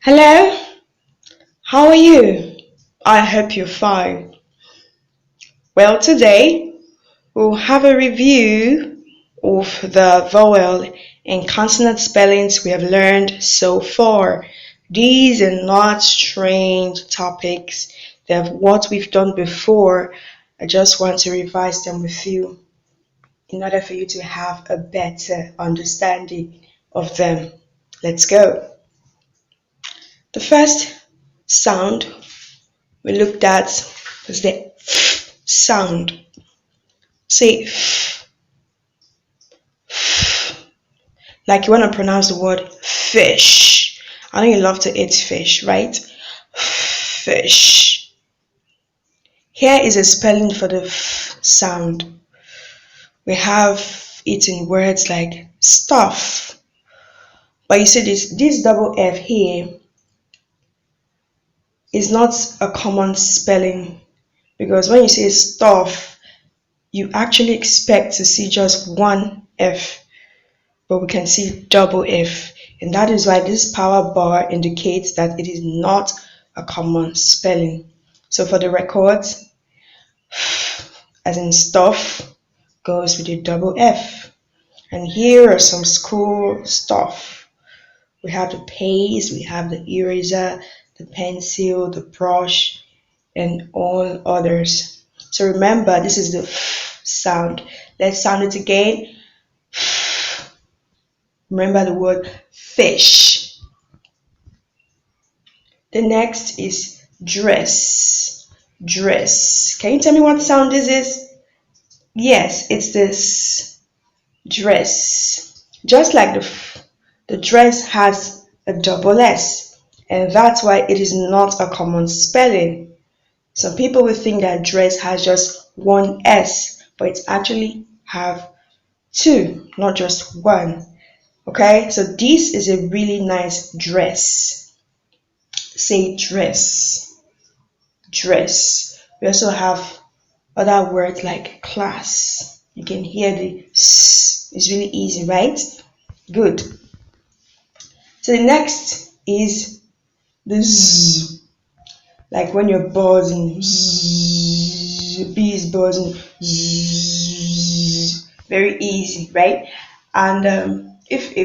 Hello, how are you? I hope you're fine. Well, today we'll have a review of the vowel and consonant spellings we have learned so far. These are not strange topics. They're what we've done before. I just want to revise them with you in order for you to have a better understanding of them. Let's go. The first sound we looked at was the f sound. Say f, like you want to pronounce the word fish. I know you love to eat fish, right? Fish. Here is a spelling for the f sound. We have it in words like stuff. But you see this double F here is not a common spelling because when you say stuff, you actually expect to see just one F, but we can see double F, and that is why this power bar indicates that it is not a common spelling. So for the records, as in stuff goes with a double F. And here are some school stuff. We have the paste, we have the eraser, the pencil, the brush, and all others. So remember, this is the f sound. Let's sound it again. Remember the word fish. The next is dress. Dress. Can you tell me what sound this is? Yes, it's this dress. Just like the dress has a double S, and that's why it is not a common spelling. Some people will think that dress has just one S, but it actually have two, not just one. Okay, so this is a really nice dress. Say dress, dress. We also have other words like class. You can hear the S. It's really easy, right? Good. So the next is the Z. Like when you're buzzing, a bee is buzzing, very easy, right? And if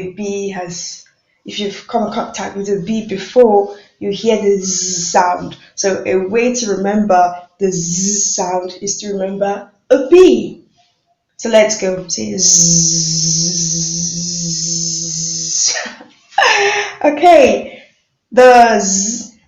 you've come in contact with a bee before, you hear the Z sound. So a way to remember the Z sound is to remember a bee. So let's go. Say Z. Okay, the Z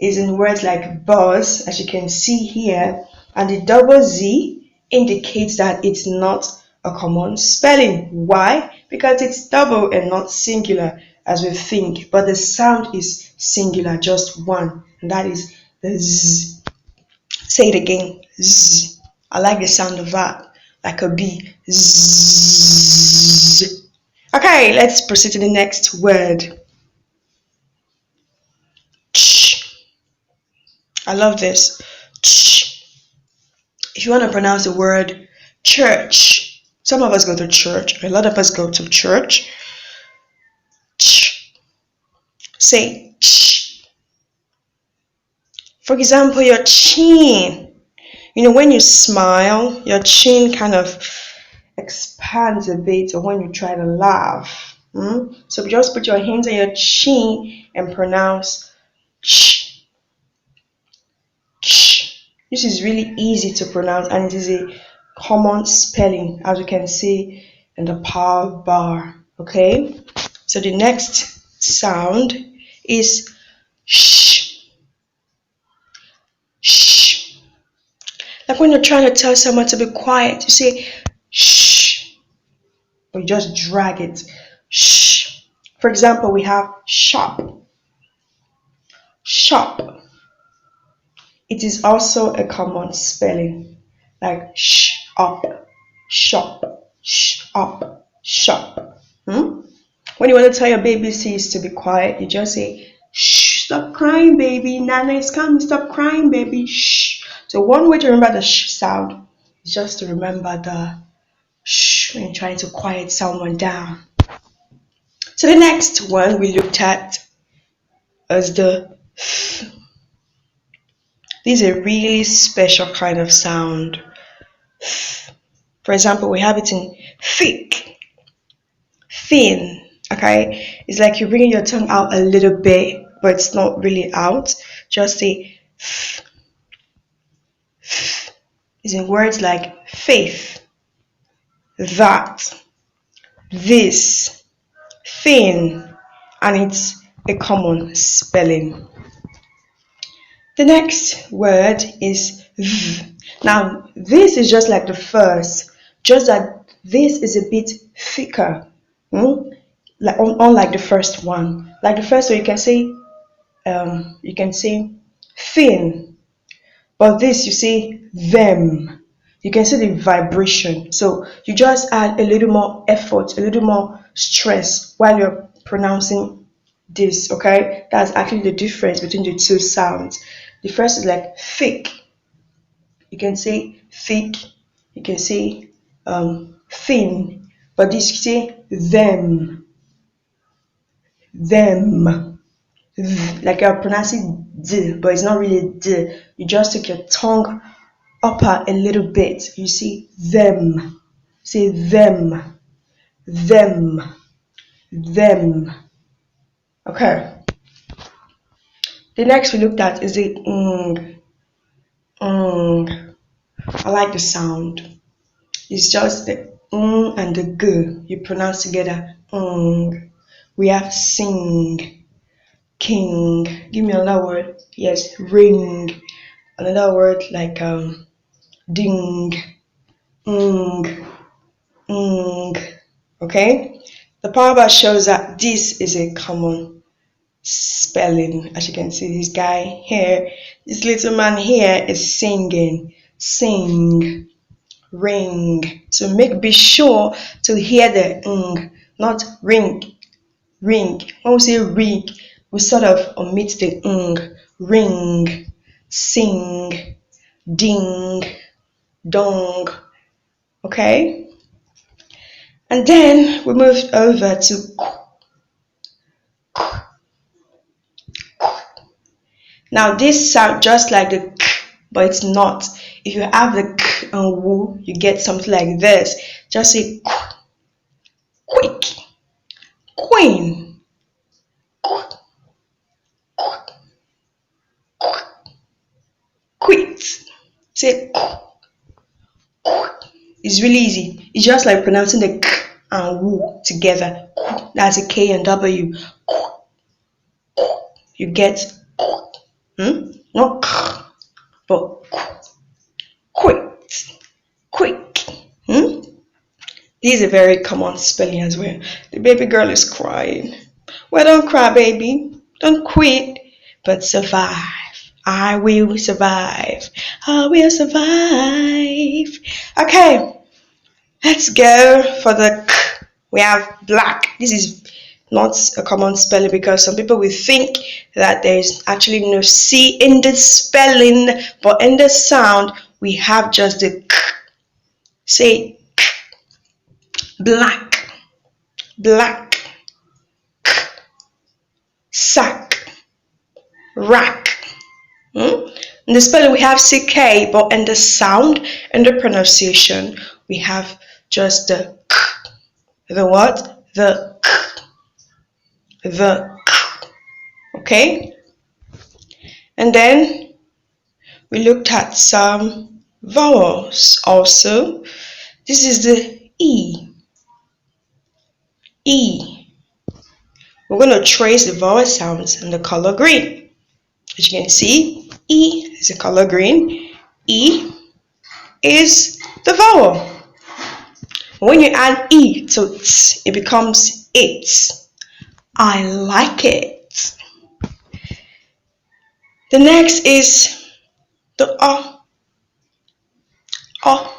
is in words like buzz, as you can see here, and the double Z indicates that it's not a common spelling. Why? Because it's double and not singular as we think, but the sound is singular, just one, and that is the Z. Say it again, Z. I like the sound of that, like a bee. Z. Okay, let's proceed to the next word. I love this. If you want to pronounce the word church, some of us go to church, a lot of us go to church. Say ch. For example, your chin. When you smile, your chin kind of expands a bit, or when you try to laugh. So just put your hands on your chin and pronounce ch. This is really easy to pronounce, and it is a common spelling, as you can see in the power bar. Okay, so the next sound is sh. Sh. Like when you're trying to tell someone to be quiet, you say shh, or you just drag it. Shh. For example, we have shop. Shop. It is also a common spelling, like sh up, shop, sh up, shop. When you want to tell your baby sis to be quiet, you just say, shh, stop crying, baby. Nana is coming, stop crying, baby. Shh. So one way to remember the sh sound is just to remember the shh when you're trying to quiet someone down. So the next one we looked at as the f. This is a really special kind of sound. For example, we have it in thick, thin. Okay, it's like you're bringing your tongue out a little bit, but it's not really out. Just say f. Is in words like faith, that, this, thin, and it's a common spelling. The next word is v. Now, this is just like the first, just that this is a bit thicker, like unlike the first one. Like the first one, you can say thin, but this you say them. You can see the vibration. So you just add a little more effort, a little more stress while you're pronouncing this. Okay, that's actually the difference between the two sounds. The first is like thick. You can say thick. You can say thin. But this you say them. Like you're pronouncing d, but it's not really d. You just take your tongue upper a little bit. You see them. Say them. Them. Okay. The next we looked at is the ng. Ng. I like the sound. It's just the and the g you pronounce together. Ng. We have sing, king. Give me another word. Yes, ring. Another word like ding, ng, ng. Okay. The power bar shows that this is a common spelling. As you can see, this guy here, this little man here is singing. Sing, ring. So be sure to hear the ng, not ring. Ring. When we say ring, we sort of omit the ng. Ring, sing, ding, dong. Okay? And then we moved over to k. Now this sounds just like the k, but it's not. If you have the k and woo, you get something like this. Just say quick, queen, quit. Say it's really easy. It's just like pronouncing the k and woo together. That's a K and W. You get not k, but quit, quick. This is a very common spelling as well. The baby girl is crying. Well, don't cry, baby. Don't quit, but survive. I will survive. I will survive. Okay, let's go for the k. We have black. This is not a common spelling because some people will think that there is actually no C in the spelling, but in the sound we have just the k. Say k. Black, black, k. Sack, rack. In the spelling we have CK, but in the sound and the pronunciation we have just the k. The what? The k. The k. Okay? And then we looked at some vowels also. This is the E. E. We're going to trace the vowel sounds in the color green. As you can see, E is the color green. E is the vowel. When you add E to t, it becomes it. I like it. The next is the O. O.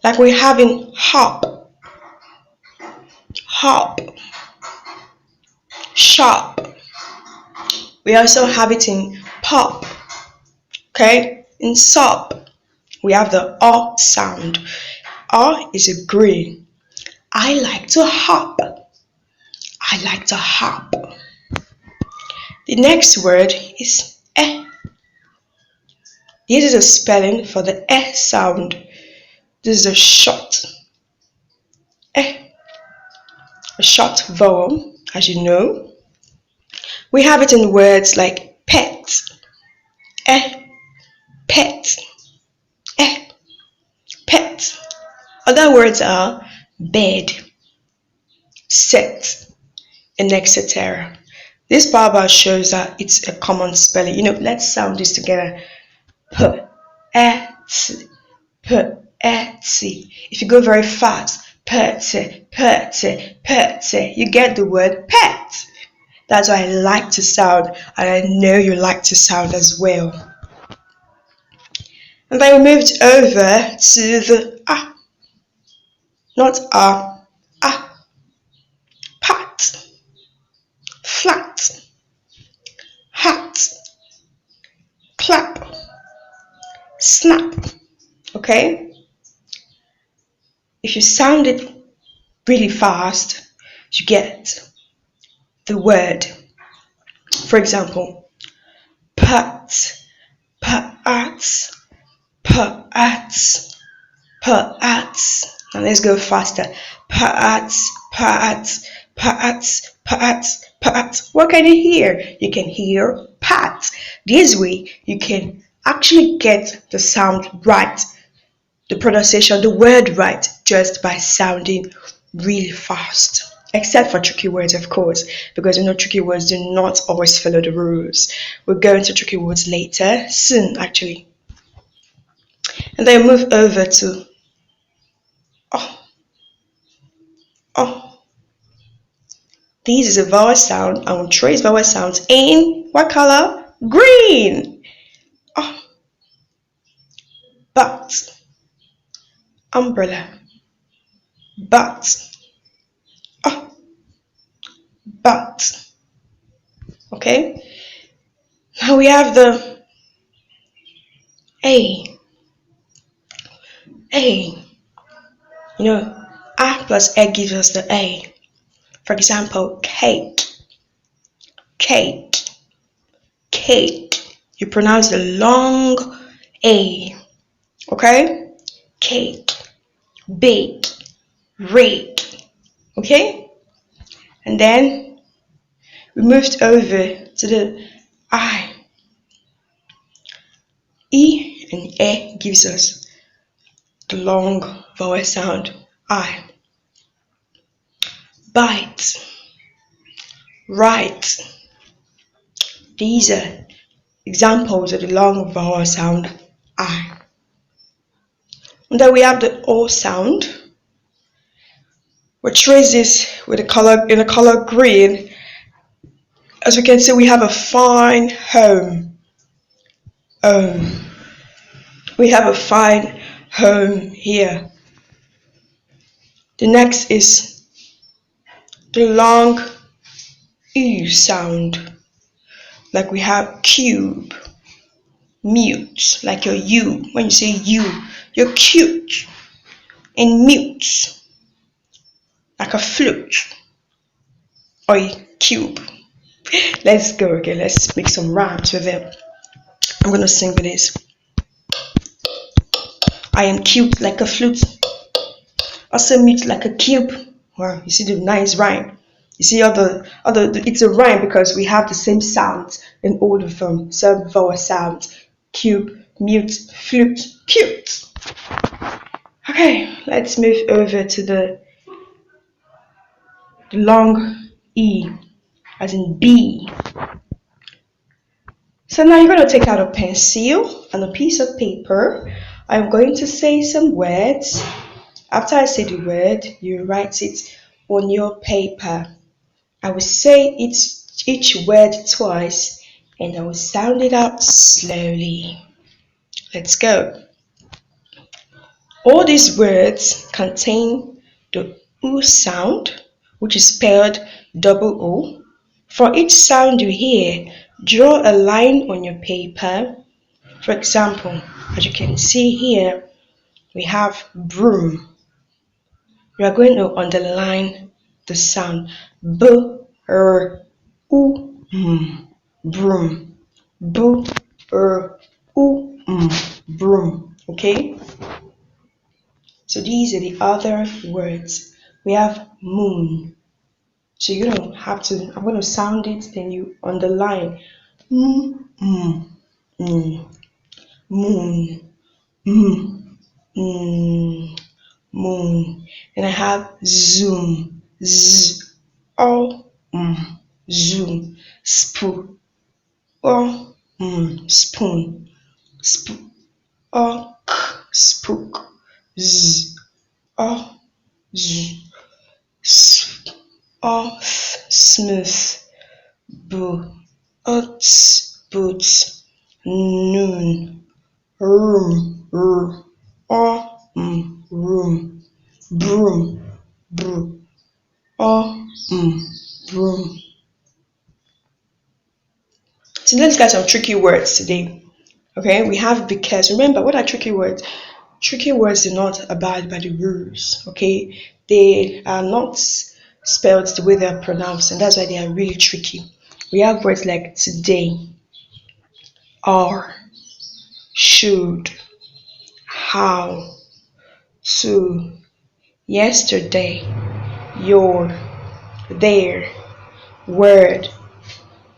Like we have in hop, hop, shop. We also have it in pop. Okay, in sop, we have the O sound. O is a green. I like to hop. I like to hop. The next word is eh. This is a spelling for the eh sound. This is a short eh, a short vowel, as you know. We have it in words like pet, eh, pet, eh, pet. Other words are bed, set, and etc. This power shows that it's a common spelling. Let's sound this together. P, et, p, et. If you go very fast, pet, pet, pet, you get the word pet. That's why I like to sound, and I know you like to sound as well. And then we moved over to the ah, not ah, ah, pat, flat, hat, clap, snap. Okay? If you sound it really fast, you get the word. For example, pat, pat, pat, pat. Now let's go faster. Pat, pat, pat, pat, pat. What can you hear? You can hear pat. This way, you can actually get the sound right, the pronunciation, the word right, just by sounding really fast. Except for tricky words, of course, because tricky words do not always follow the rules. We'll go into tricky words later, soon actually. And then move over to oh, oh. This is a vowel sound, and we'll trace vowel sounds in what color? Green. Oh. But, umbrella, but, oh, but. Okay. Now we have the A. A. A plus A gives us the A. For example, cake, cake, cake. You pronounce the long A. Okay? Cake, bake, rake. Okay? And then we moved over to the I. E and E gives us the long vowel sound I. Bite, write. These are examples of the long vowel sound I. And then we have the O sound. We trace this with in the color green. As we can see, we have a fine home. We have a fine home here. The next is the long U sound. Like we have cube, mute, like your U. When you say U, you're cute. And mute, like a flute or a cube. Let's go again. Let's make some rhymes with them. I'm gonna sing with this. I am cute like a flute, also mute like a cube. Wow, you see the nice rhyme. You see it's a rhyme because we have the same sounds in all of them. Same vowel sounds. Cube, mute, flute, cute. Okay, let's move over to the long E, as in B. So now you're going to take out a pencil and a piece of paper. I'm going to say some words. After I say the word, you write it on your paper. I will say each word twice, and I will sound it out slowly. Let's go. All these words contain the U sound, which is spelled double O. For each sound you hear, draw a line on your paper. For example, as you can see here, we have broom. We are going to underline the sound B, R, U, M. broom. B r u m, broom. Okay? So these are the other words. We have moon. So you don't have to, I'm going to sound it, then you underline. Mm, mm, mm. Moon. Mm, mm. Moon. And I have zoom. Z. O. Zoom. Spoon. O. Spoon. Sp. O. K. Spook. Z. O. Z. S. O. Th. Smooth. B. Uts. Boots. Noon. Room. R. O. Room. Broom. Br. O. Broom. So let's get some tricky words today. Okay, we have because. Remember, what are tricky words? Tricky words do not abide by the rules. Okay, they are not spelled the way they are pronounced, and that's why they are really tricky. We have words like today, are, should, how, to, yesterday, your, their, word,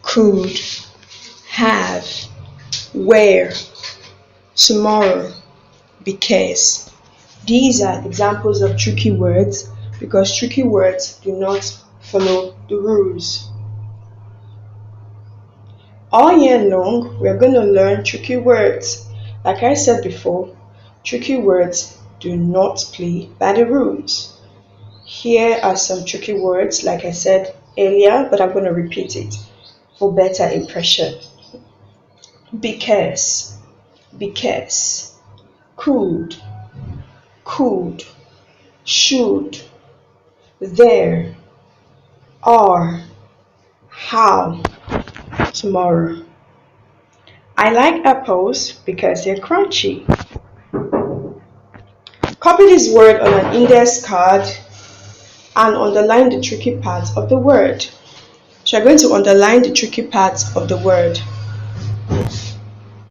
could, have, where, tomorrow, because. These are examples of tricky words because tricky words do not follow the rules. All year long, we're going to learn tricky words. Like I said before, tricky words do not play by the rules. Here are some tricky words, like I said earlier, but I'm going to repeat it for better impression. Because, because, could, should, there, are, how, tomorrow. I like apples because they're crunchy. Copy this word on an index card and underline the tricky parts of the word. So you're going to underline the tricky parts of the word.